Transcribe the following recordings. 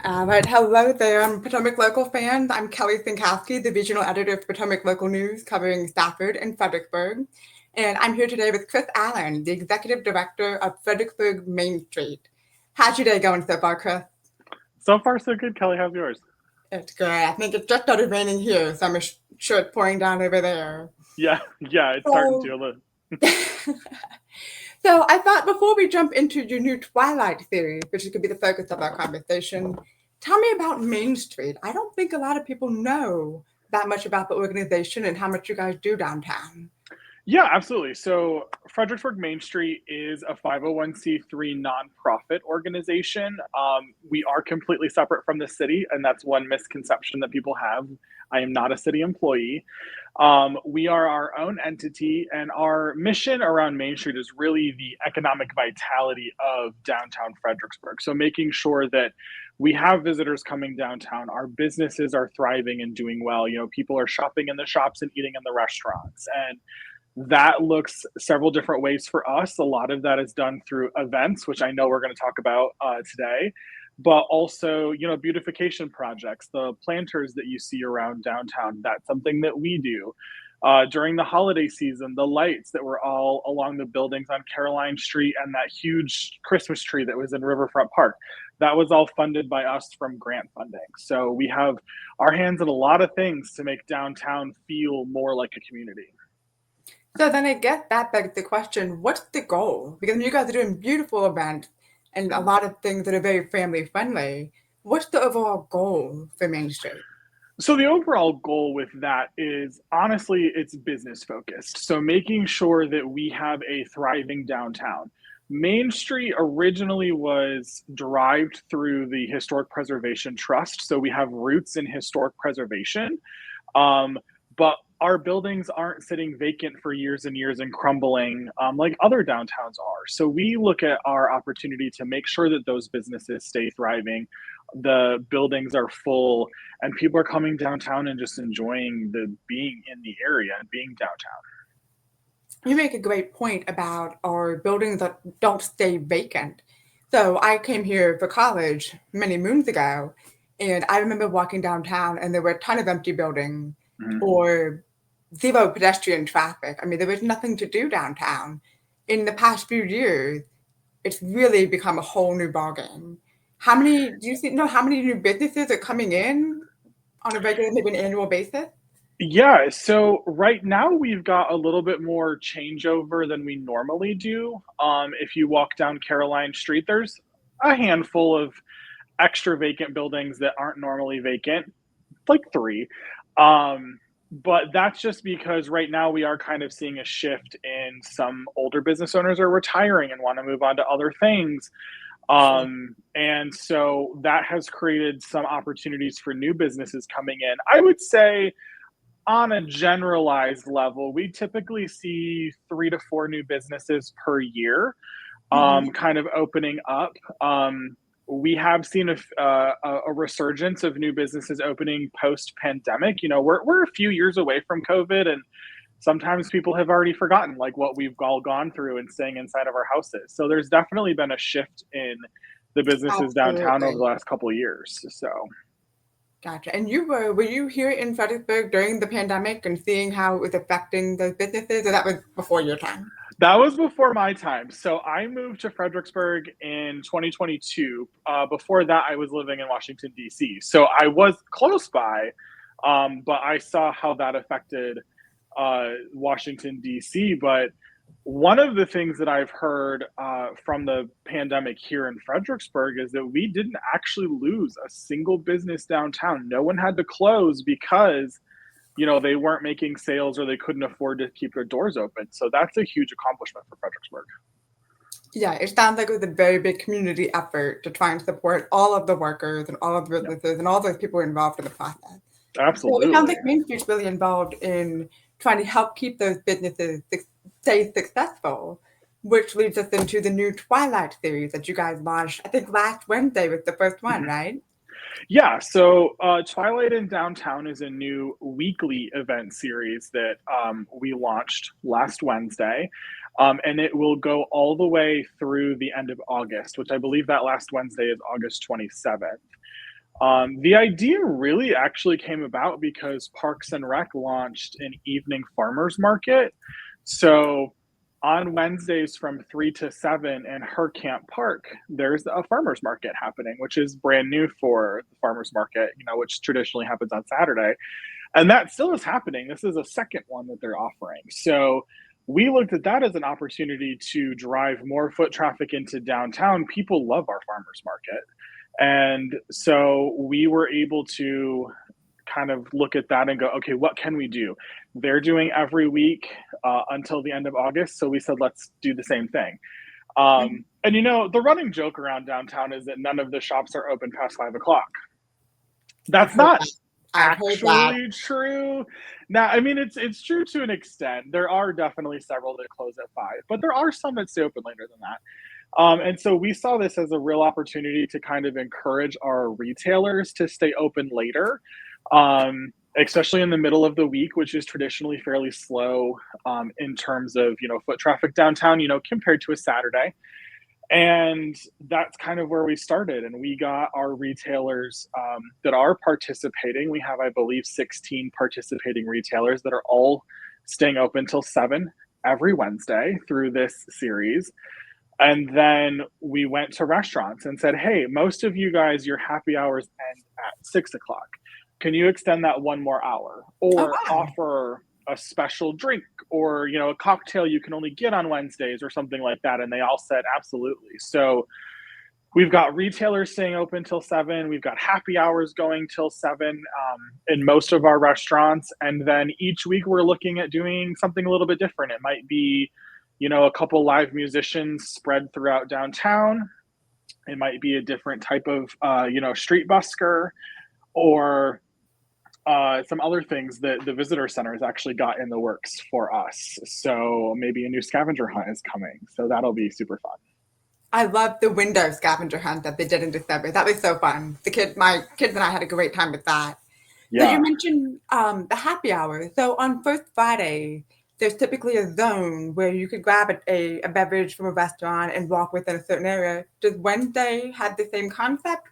All right, hello there. I'm Potomac Local fan. I'm Kelly Sienkowski, the regional editor of Potomac Local News covering Stafford and Fredericksburg. And I'm here today with Chris Allen, the executive director of Fredericksburg Main Street. How's your day going so far, Chris? So far, so good. Kelly, how's yours? It's good. I think it just started raining here, so I'm sure it's pouring down over there. Yeah, yeah, it's starting So, to a little. so I thought before we jump into your new Twilight series, which is going to be the focus of our conversation, tell me about Main Street. I don't think a lot of people know that much about the organization and how much you guys do downtown. Yeah, absolutely. So, Fredericksburg Main Street is a 501c3 nonprofit organization. We are completely separate from the city, and that's one misconception that people have. I am not a city employee. We are our own entity, and our mission around Main Street is really the economic vitality of downtown Fredericksburg. So, making sure that we have visitors coming downtown, our businesses are thriving and doing well. People are shopping in the shops and eating in the restaurants. And that looks several different ways for us. A lot of that is done through events, which I know we're going to talk about today, but also, beautification projects, the planters that you see around downtown. That's something that we do. During the holiday season, the lights that were all along the buildings on Caroline Street and that huge Christmas tree that was in Riverfront Park, that was all funded by us from grant funding. So we have our hands in a lot of things to make downtown feel more like a community. So then I guess that begs the question, what's the goal? Because you guys are doing beautiful events and a lot of things that are very family friendly. What's the overall goal for Main Street? So the overall goal with that is honestly, it's business focused. So making sure that we have a thriving downtown. Main Street originally was derived through the Historic Preservation Trust. So we have roots in historic preservation. But our buildings aren't sitting vacant for years and years and crumbling like other downtowns are. So we look at our opportunity to make sure that those businesses stay thriving, the buildings are full, and people are coming downtown and just enjoying the being in the area and being downtown. You make a great point about our buildings that don't stay vacant. So I came here for college many moons ago, and I remember walking downtown, and there were a ton of empty buildings Mhm. or zero pedestrian traffic. I mean, there was nothing to do downtown. In the past few years, it's really become a whole new ballgame. How many do you know how many new businesses are coming in on a regular, maybe an annual basis? Yeah, so right now we've got a little bit more changeover than we normally do. If you walk down Caroline Street, there's a handful of extra vacant buildings that aren't normally vacant, like three. But that's just because right now we are kind of seeing a shift in some older business owners are retiring and want to move on to other things. Sure. And so that has created some opportunities for new businesses coming in. I would say on a generalized level, we typically see 3 to 4 new businesses per year, Mhm. kind of opening up. We have seen a resurgence of new businesses opening post pandemic. We're a few years away from COVID, and sometimes people have already forgotten like what we've all gone through and staying inside of our houses. So there's definitely been a shift in the businesses downtown over Absolutely. the last couple of years. So Gotcha. And were you here in Fredericksburg during the pandemic and seeing how it was affecting those businesses, or that was before your time? that was before my time. So I moved to Fredericksburg in 2022. Before that, I was living in Washington, D.C. So I was close by, but I saw how that affected Washington, D.C. But one of the things that I've heard from the pandemic here in Fredericksburg is that we didn't actually lose a single business downtown. No one had to close because they weren't making sales or they couldn't afford to keep their doors open. So that's a huge accomplishment for Fredericksburg. Yeah, it sounds like it was a very big community effort to try and support all of the workers and all of the Yeah, businesses and all those people involved in the process. So it sounds absolutely. like Main Street's really involved in trying to help keep those businesses stay successful, which leads us into the new Twilight series that you guys launched. I think last Wednesday was the first one, Mhm. right? Yeah, so Twilight in Downtown is a new weekly event series that we launched last Wednesday. And it will go all the way through the end of August, which I believe that last Wednesday is August 27th. The idea really actually came about because Parks and Rec launched an evening farmers market. So on Wednesdays from 3 to 7 in Her Camp Park, there's a farmers market happening, which is brand new for the farmers market, which traditionally happens on Saturday. And that still is happening. This is a second one that they're offering. So we looked at that as an opportunity to drive more foot traffic into downtown. People love our farmers market. And so we were able to kind of look at that and go, okay, what can we do? They're doing every week until the end of August. So we said, let's do the same thing. And the running joke around downtown is that none of the shops are open past 5 o'clock. That's not actually true. Now, I mean, it's true to an extent. There are definitely several that close at 5, but there are some that stay open later than that. And so we saw this as a real opportunity to kind of encourage our retailers to stay open later, especially in the middle of the week, which is traditionally fairly slow in terms of, foot traffic downtown, compared to a Saturday. And that's kind of where we started. And we got our retailers that are participating. We have, I believe, 16 participating retailers that are all staying open till 7 every Wednesday through this series. And then we went to restaurants and said, hey, most of you guys, your happy hours end at 6 o'clock. Can you extend that one more hour or offer a special drink or, a cocktail you can only get on Wednesdays or something like that? And they all said, absolutely. So we've got retailers staying open till 7. We've got happy hours going till 7 in most of our restaurants. And then each week we're looking at doing something a little bit different. It might be a couple live musicians spread throughout downtown. It might be a different type of, street busker or some other things that the visitor center has actually got in the works for us. So maybe a new scavenger hunt is coming. So that'll be super fun. I love the window scavenger hunt that they did in December. That was so fun. My kids and I had a great time with that. Yeah. So you mentioned the happy hour. So on First Friday, there's typically a zone where you could grab a beverage from a restaurant and walk within a certain area. Does Wednesday have the same concept?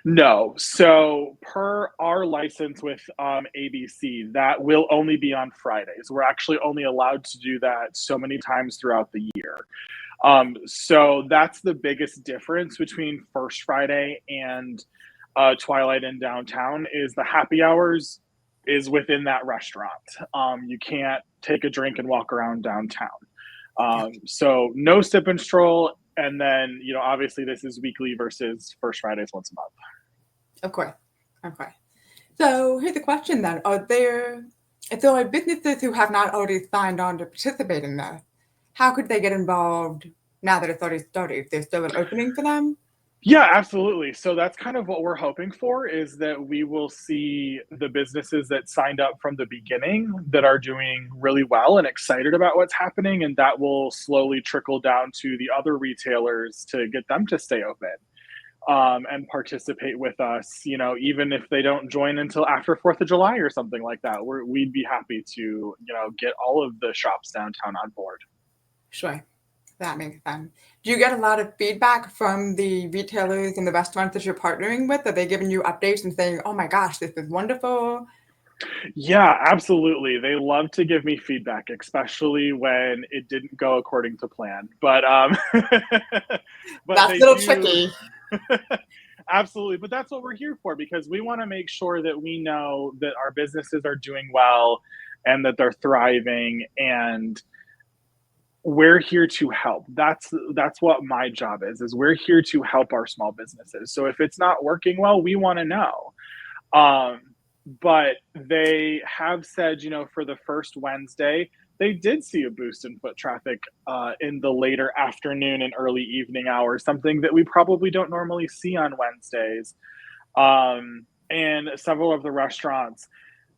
No. So per our license with ABC, that will only be on Fridays. We're actually only allowed to do that so many times throughout the year. So that's the biggest difference between First Friday and Twilight in downtown is the happy hours is within that restaurant. You can't take a drink and walk around downtown. So no sip and stroll. And then, obviously this is weekly versus First Fridays once a month. Of course. Okay. So here's a question then. If there are businesses who have not already signed on to participate in this, how could they get involved now that it's already started? Is there still an opening for them? Yeah, absolutely. So that's kind of what we're hoping for is that we will see the businesses that signed up from the beginning that are doing really well and excited about what's happening. And that will slowly trickle down to the other retailers to get them to stay open and participate with us, even if they don't join until after 4th of July or something like that. We'd be happy to, get all of the shops downtown on board. Sure. That makes sense. Do you get a lot of feedback from the retailers and the restaurants that you're partnering with? Are they giving you updates and saying, oh my gosh, this is wonderful? Yeah, absolutely. They love to give me feedback, especially when it didn't go according to plan. But That's a little tricky. Absolutely. But that's what we're here for because we want to make sure that we know that our businesses are doing well and that they're thriving and we're here to help. That's what my job is we're here to help our small businesses. So if it's not working well, we want to know. But they have said, for the first Wednesday, they did see a boost in foot traffic in the later afternoon and early evening hours, something that we probably don't normally see on Wednesdays. And several of the restaurants,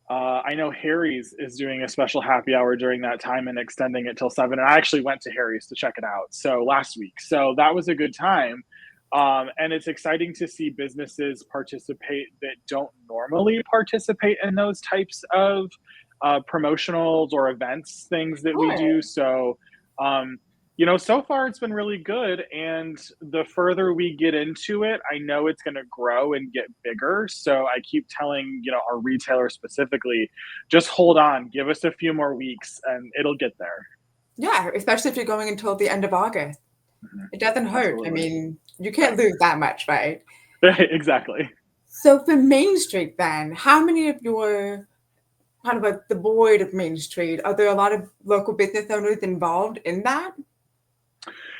I know Harry's is doing a special happy hour during that time and extending it till 7. And I actually went to Harry's to check it out. So last week. So that was a good time. And it's exciting to see businesses participate that don't normally participate in those types of promotionals or events, things that we do. So So far it's been really good. And the further we get into it, I know it's going to grow and get bigger. So I keep telling, our retailers specifically, just hold on, give us a few more weeks and it'll get there. Yeah, especially if you're going until the end of August. Mhm. It doesn't hurt. I Absolutely. mean, you can't Right. lose that much, right? Right, exactly. So for Main Street then, how many of your kind of like the board of Main Street, are there a lot of local business owners involved in that?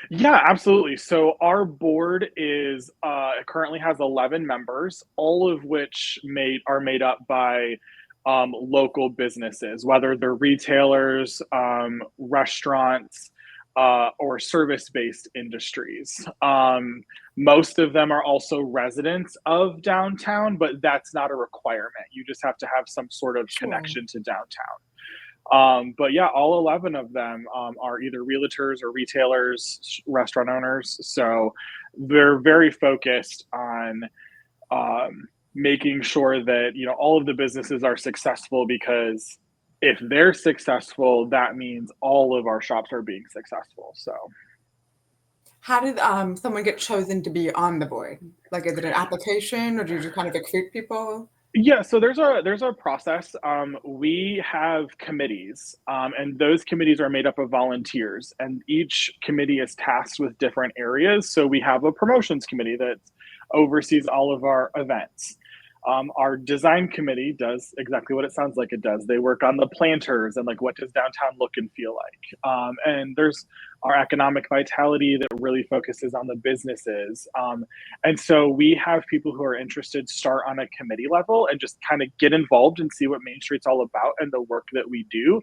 Yeah, absolutely. So our board is currently has 11 members, all of which are made up by local businesses, whether they're retailers, restaurants, or service-based industries. Most of them are also residents of downtown, but that's not a requirement. You just have to have some sort of Sure. connection to downtown. But yeah, all 11 of them are either realtors or retailers, restaurant owners. So they're very focused on making sure that, all of the businesses are successful because if they're successful, that means all of our shops are being successful. So How did someone get chosen to be on the board? Like, is it an application or do you just kind of recruit people? yeah, so there's a process. We have committees, and those committees are made up of volunteers, and each committee is tasked with different areas. So we have a promotions committee that oversees all of our events. Our design committee does exactly what it sounds like it does. They work on the planters and like what does downtown look and feel like. And there's our economic vitality that really focuses on the businesses. And so we have people who are interested start on a committee level and just kind of get involved and see what Main Street's all about and the work that we do.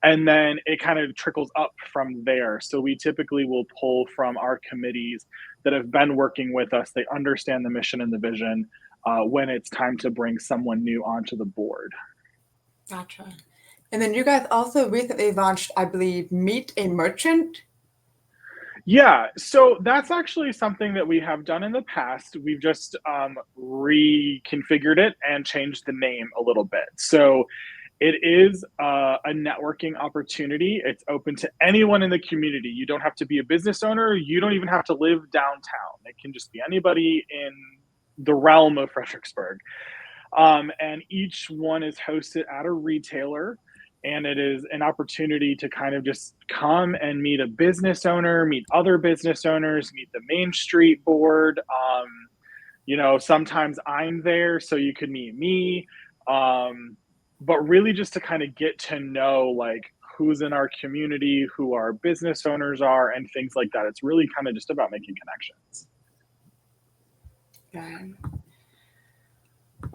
And then it kind of trickles up from there. So we typically will pull from our committees that have been working with us. They understand the mission and the vision when it's time to bring someone new onto the board. Gotcha. And then you guys also recently launched, I believe, Meet a Merchant. Yeah, so that's actually something that we have done in the past. We've just reconfigured it and changed the name a little bit. So it is a networking opportunity. It's open to anyone in the community. You don't have to be a business owner. You don't even have to live downtown. It can just be anybody in the realm of Fredericksburg. And each one is hosted at a retailer. And it is an opportunity to kind of just come and meet a business owner, meet other business owners, meet the Main Street board. Sometimes I'm there, so you could meet me. But really just to kind of get to know like who's in our community, who our business owners are, and things like that. It's really kind of just about making connections. Yeah.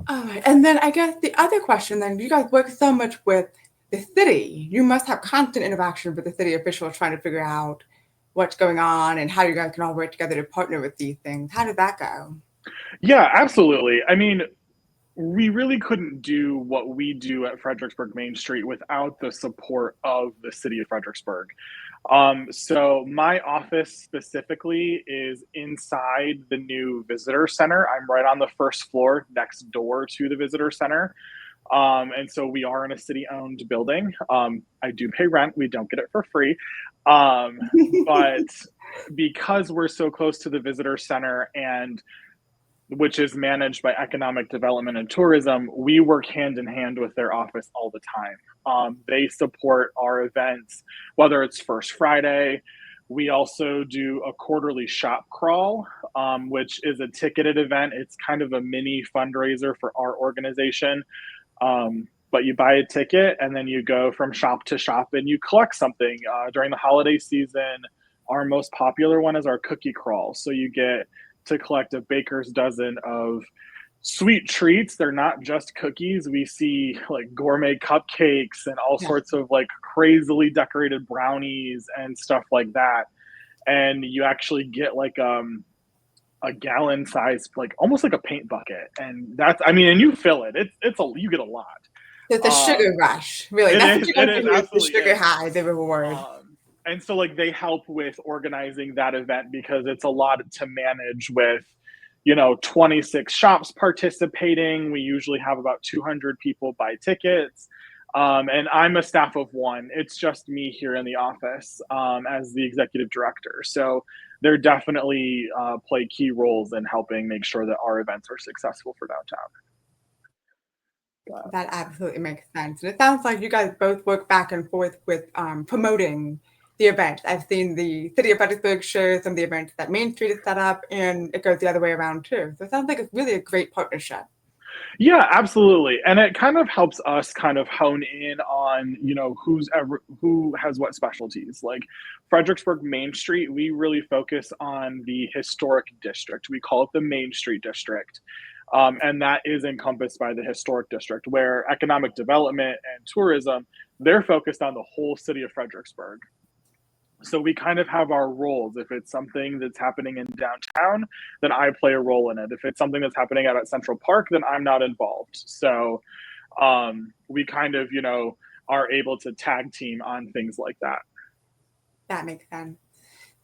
All right. And then I guess the other question then, you guys work so much with the city. You must have constant interaction with the city officials trying to figure out what's going on and how you guys can all work together to partner with these things. How did that go? Yeah, absolutely. I mean, we really couldn't do what we do at Fredericksburg Main Street without the support of the city of Fredericksburg. So my office specifically is inside the new visitor center. I'm right on the first floor next door to the visitor center. And so we are in a city owned building. I do pay rent. We don't get it for free. Um, but because we're so close to the visitor center and which is managed by economic development and tourism, we work hand in hand with their office all the time. They support our events, whether it's First Friday. We also do a quarterly shop crawl, which is a ticketed event. It's kind of a mini fundraiser for our organization. But you buy a ticket and then you go from shop to shop and you collect something. During the holiday season, our most popular one is our cookie crawl. So you get to collect a baker's dozen of sweet treats. They're not just cookies. We see like gourmet cupcakes and all Yeah. sorts of like crazily decorated brownies and stuff like that. And you actually get like a gallon size, like almost like a paint bucket. And and you fill it. You get a lot. It's a sugar Um, rush, really. it That's what is, you it guys is do is the absolutely sugar is. high, the reward. And so like they help with organizing that event because it's a lot to manage with 26 shops participating. We usually have about 200 people buy tickets. And I'm a staff of one. It's just me here in the office as the executive director. So they're definitely play key roles in helping make sure that our events are successful for downtown. That absolutely makes sense. And it sounds like you guys both work back and forth with promoting the event. I've seen the City of Fredericksburg share some of the events that Main Street has set up, and it goes the other way around too. So it sounds like it's really a great partnership. Yeah, absolutely. And it kind of helps us kind of hone in on, who has what specialties. Like Fredericksburg Main Street, we really focus on the historic district. We call it the Main Street district. And that is encompassed by the historic district, where economic development and tourism, they're focused on the whole city of Fredericksburg. So we kind of have our roles. If it's something that's happening in downtown, then I play a role in it. If it's something that's happening out at Central Park, then I'm not involved. So we kind of, are able to tag team on things like that. That makes sense.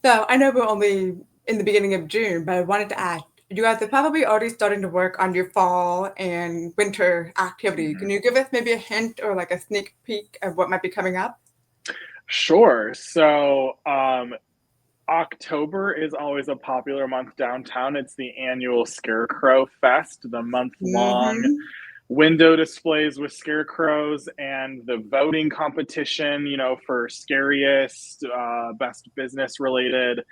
So I know we're only in the beginning of June, but I wanted to ask, you guys are probably already starting to work on your fall and winter activity. Can Mhm. you give us maybe a hint or like a sneak peek of what might be coming up? Sure. So October is always a popular month downtown. It's the annual Scarecrow Fest, the month long Hmm. window displays with scarecrows and the voting competition, for scariest, best business related.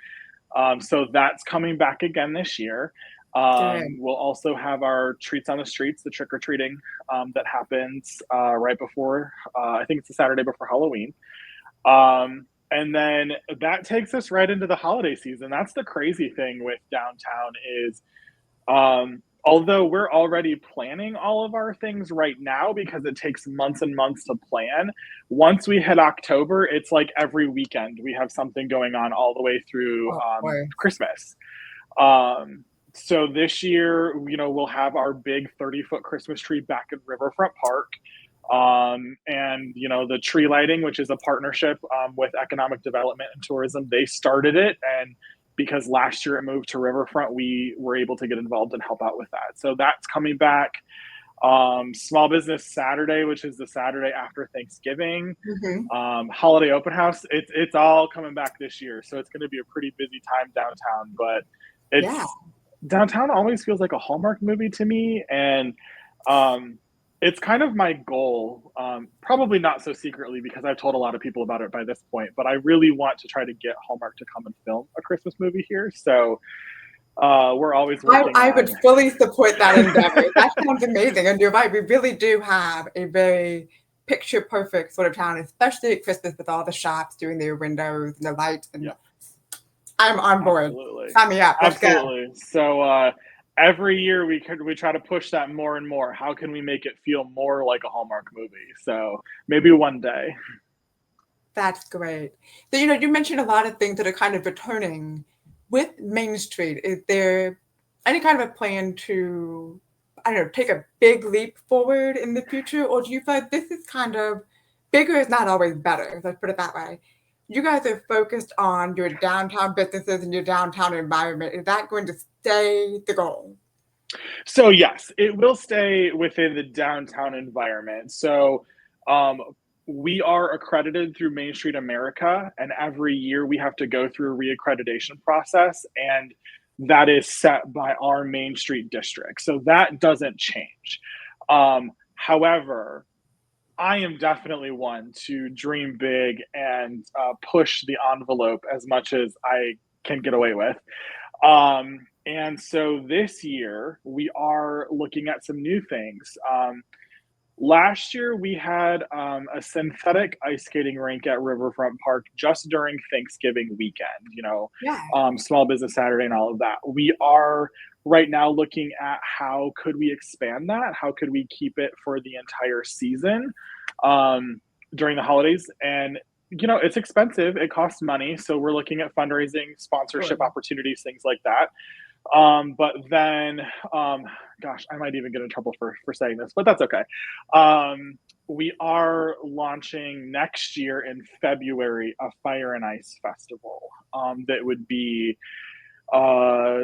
So that's coming back again this year. Good. We'll also have our treats on the streets, the trick or treating that happens right before, I think it's the Saturday before Halloween. And then that takes us right into the holiday season. That's the crazy thing with downtown is although we're already planning all of our things right now because it takes months and months to plan, once we hit October, it's like every weekend we have something going on all the way through Oh boy. Christmas. Um, so this year, we'll have our big 30-foot Christmas tree back at Riverfront Park. And the tree lighting, which is a partnership with economic development and tourism, they started it, and because last year it moved to Riverfront, we were able to get involved and help out with that. So that's coming back. Small Business Saturday, which is the Saturday after Thanksgiving. Hmm. Holiday open house. It's all coming back this year, so it's going to be a pretty busy time downtown. But Yeah. it's downtown always feels like a Hallmark movie to me, and um, it's kind of my goal. Probably not so secretly because I've told a lot of people about it by this point, but I really want to try to get Hallmark to come and film a Christmas movie here. So we're always working I on. would fully support that endeavor. That sounds amazing. And you're right, we really do have a very picture perfect sort of town, especially at Christmas with all the shops doing their windows and the lights. And Yeah, I'm on board. absolutely, Sign me up. Let's go. absolutely. So every year we try to push that more and more. How can we make it feel more like a Hallmark movie? So maybe one day. That's great. So, you mentioned a lot of things that are kind of returning with Main Street. Is there any kind of a plan to, I don't know, take a big leap forward in the future? Or do you feel like this is kind of bigger is not always better? Let's put it that way. You guys are focused on your downtown businesses and your downtown environment. Is that going to stay the goal? So yes, it will stay within the downtown environment. So um, we are accredited through Main Street America, and every year we have to go through a reaccreditation process, and that is set by our Main Street district. So that doesn't change. However, I am definitely one to dream big and push the envelope as much as I can get away with. And so this year we are looking at some new things. Last year we had a synthetic ice skating rink at Riverfront Park just during Thanksgiving weekend, Yeah. Small Business Saturday and all of that. We are right now looking at how could we expand that? How could we keep it for the entire season during the holidays? And it's expensive. It costs money. So we're looking at fundraising, Sure. sponsorship opportunities, things like that. But then, gosh, I might even get in trouble for saying this, but that's okay. We are launching next year in February a Fire and Ice Festival that would be uh,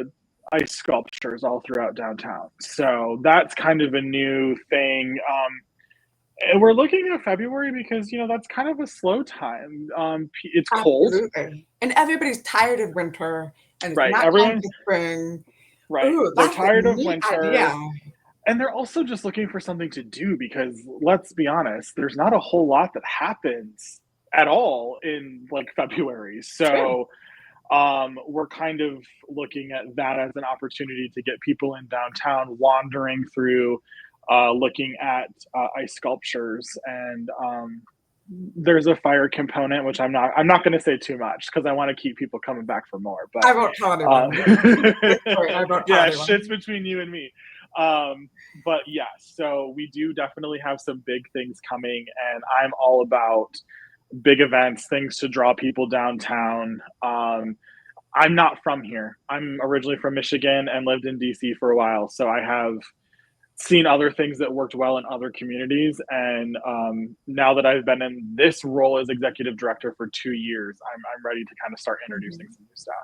ice sculptures all throughout downtown. So that's kind of a new thing. And we're looking at February because, that's kind of a slow time. It's cold, Absolutely. And everybody's tired of winter, and it's right? not time Everyone's for spring. right. Ooh, They're that's a tired of neat idea. winter, and they're also just looking for something to do because let's be honest, there's not a whole lot that happens at all in like February. True. So we're kind of looking at that as an opportunity to get people in downtown wandering through, looking at ice sculptures, and there's a fire component, which I'm not going to say too much because I want to keep people coming back for more. But I won't tell anyone. I won't tell yeah, anyone. shit's between you and me. But yeah, so we do definitely have some big things coming, and I'm all about big events, things to draw people downtown. I'm not from here. I'm originally from Michigan and lived in DC for a while, so I have seen other things that worked well in other communities. And now that I've been in this role as executive director for 2 years, I'm ready to kind of start introducing some new stuff.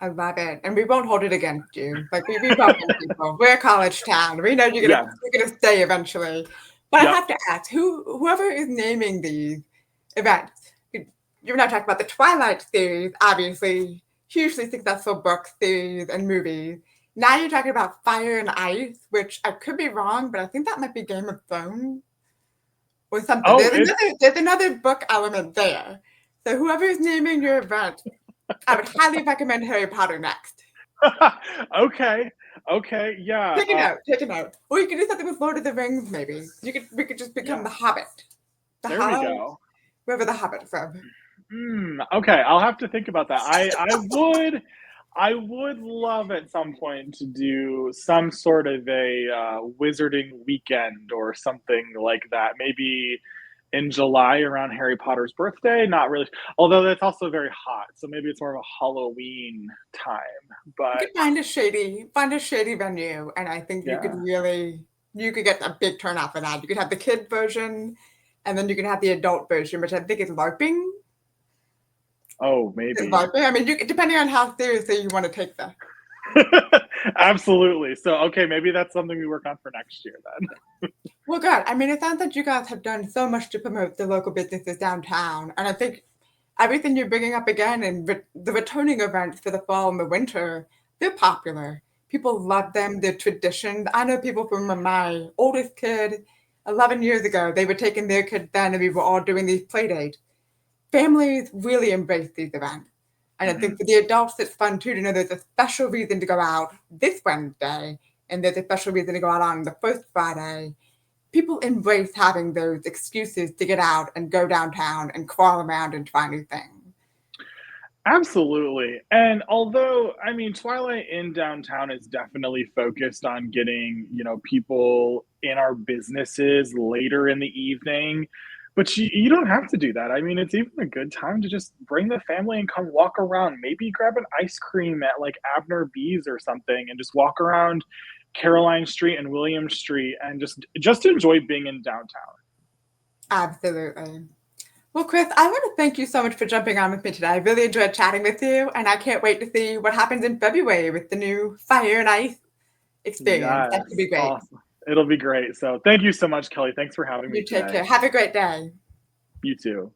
I love it. And we won't hold it against you. Like we welcome people. We're a college town. We know Yeah. you're gonna stay eventually. But I Yep. have to ask, whoever is naming these events, you're not talking about the Twilight series, obviously, hugely successful books, series, and movies. Now you're talking about Fire and Ice, which I could be wrong, but I think that might be Game of Thrones or something. Oh, There's another book element there. So whoever is naming your event, I would highly recommend Harry Potter next. okay. Okay. Yeah. Take it out, take it out. Or you could do something with Lord of the Rings, maybe. We could just become Yeah. the Hobbit. The There we Hobbit, go. wherever the Hobbit's from. Okay, I'll have to think about that. I would love at some point to do some sort of a wizarding weekend or something like that. Maybe in July around Harry Potter's birthday. Not really, although that's also very hot, so maybe it's more of a Halloween time. You But could find a shady venue, and I think yeah, you could get a big turnout for that. You could have the kid version, and then you can have the adult version, which I think is LARPing. oh, Is maybe. LARPing. I mean, depending on how seriously you want to take that. Absolutely. So, okay, maybe that's something we work on for next year then. Well, good. I mean, it sounds like you guys have done so much to promote the local businesses downtown, and I think everything you're bringing up again and the returning events for the fall and the winter, they're popular. People love them. They're traditions. I know people from my oldest kid, 11 years ago, they were taking their kids then, and we were all doing these play dates. Families really embrace these events. And I Mhm. think for the adults, it's fun too to know there's a special reason to go out this Wednesday, and there's a special reason to go out on the first Friday. People embrace having those excuses to get out and go downtown and crawl around and try new things. Absolutely. And although, I mean, Twilight in downtown is definitely focused on getting, people in our businesses later in the evening, but you don't have to do that. I mean, it's even a good time to just bring the family and come walk around. Maybe grab an ice cream at like Abner B's or something and just walk around Caroline Street and William Street and just enjoy being in downtown. Absolutely. Well, Chris, I want to thank you so much for jumping on with me today. I really enjoyed chatting with you, and I can't wait to see what happens in February with the new Fire and Ice experience. That could Yes. be great. Awesome. It'll be great. So thank you so much, Kelly. Thanks for having me You take today. care. Have a great day. You too.